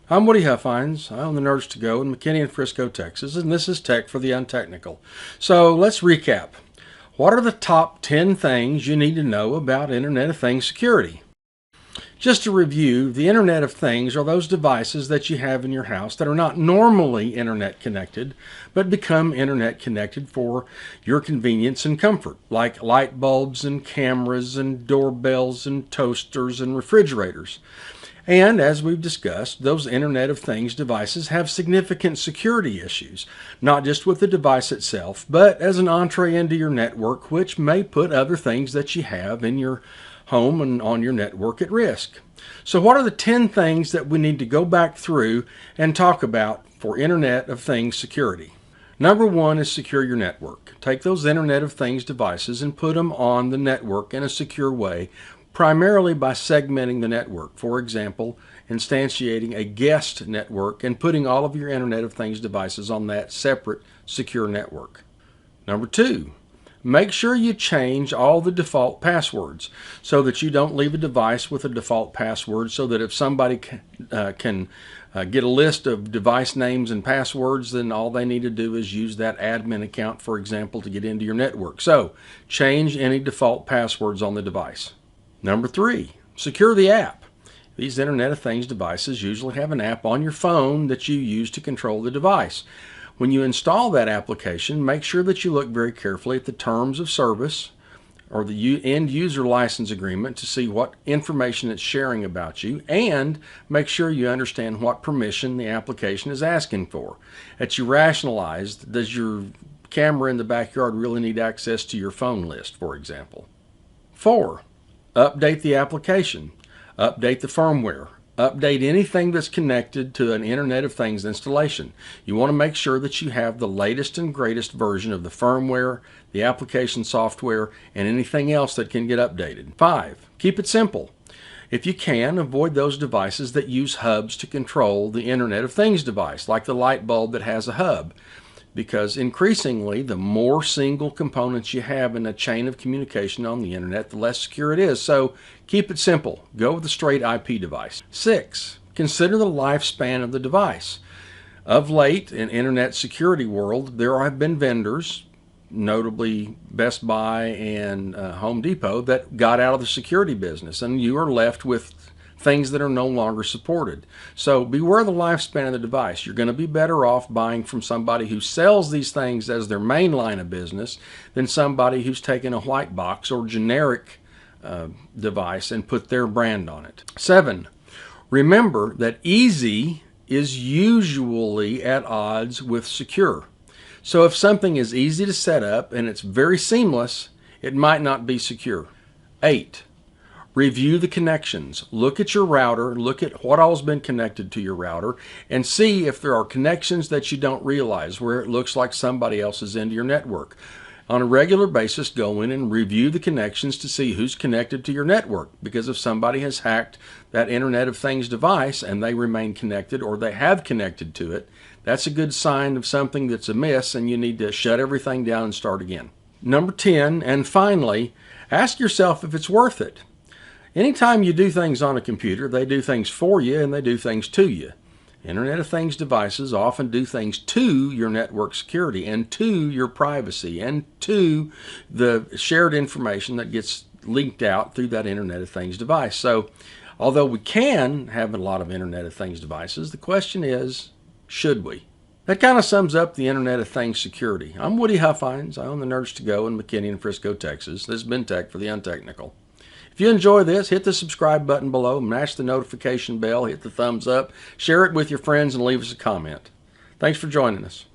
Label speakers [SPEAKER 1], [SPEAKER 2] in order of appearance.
[SPEAKER 1] I'm Woody Huffines. I own the NerdsToGo in McKinney and Frisco, Texas, and this is Tech for the Untechnical. So let's recap. What are the top 10 things you need to know about Internet of Things security? Just to review, the Internet of Things are those devices that you have in your house that are not normally Internet connected, but become Internet connected for your convenience and comfort, like light bulbs and cameras and doorbells and toasters and refrigerators. And as we've discussed, those Internet of Things devices have significant security issues, not just with the device itself, but as an entree into your network, which may put other things that you have in your home and on your network at risk. So what are the 10 things that we need to go back through and talk about for Internet of Things security? Number one is secure your network. Take those Internet of Things devices and put them on the network in a secure way, primarily by segmenting the network. For example, instantiating a guest network and putting all of your Internet of Things devices on that separate secure network. Number two, make sure you change all the default passwords so that you don't leave a device with a default password, so that if somebody can get a list of device names and passwords, then all they need to do is use that admin account, for example, to get into your network. So change any default passwords on the device. Number three, secure the app. These Internet of Things devices usually have an app on your phone that you use to control the device. When you install that application, make sure that you look very carefully at the terms of service or the end user license agreement to see what information it's sharing about you, and make sure you understand what permission the application is asking for. That you rationalize, does your camera in the backyard really need access to your phone list, for example? 4. Update the application. Update the firmware. Update anything that's connected to an Internet of Things installation. You want to make sure that you have the latest and greatest version of the firmware, the application software, and anything else that can get updated. 5. Keep it simple. If you can, avoid those devices that use hubs to control the Internet of Things device, like the light bulb that has a hub, because increasingly the more single components you have in a chain of communication on the internet, the less secure it is. So keep it simple. Go with a straight IP device. 6. Consider the lifespan of the device. Of late, in internet security world, there have been vendors, notably Best Buy and Home Depot, that got out of the security business, and you are left with things that are no longer supported. So beware the lifespan of the device. You're going to be better off buying from somebody who sells these things as their main line of business than somebody who's taken a white box or generic device and put their brand on it. 7. Remember that easy is usually at odds with secure. So if something is easy to set up and it's very seamless, it might not be secure. 8. Review the connections. Look at your router, look at what all's been connected to your router, and see if there are connections that you don't realize where it looks like somebody else is into your network. On a regular basis, go in and review the connections to see who's connected to your network, because if somebody has hacked that Internet of Things device and they remain connected, or they have connected to it, that's a good sign of something that's amiss, and you need to shut everything down and start again. Number 10, and finally, ask yourself if it's worth it. Anytime you do things on a computer, they do things for you and they do things to you. Internet of Things devices often do things to your network security and to your privacy and to the shared information that gets leaked out through that Internet of Things device. So although we can have a lot of Internet of Things devices, the question is, should we? That kind of sums up the Internet of Things security. I'm Woody Huffines. I own the NerdsToGo in McKinney and Frisco, Texas. This has been Tech for the Untechnical. If you enjoy this, hit the subscribe button below, mash the notification bell, hit the thumbs up, share it with your friends, and leave us a comment. Thanks for joining us.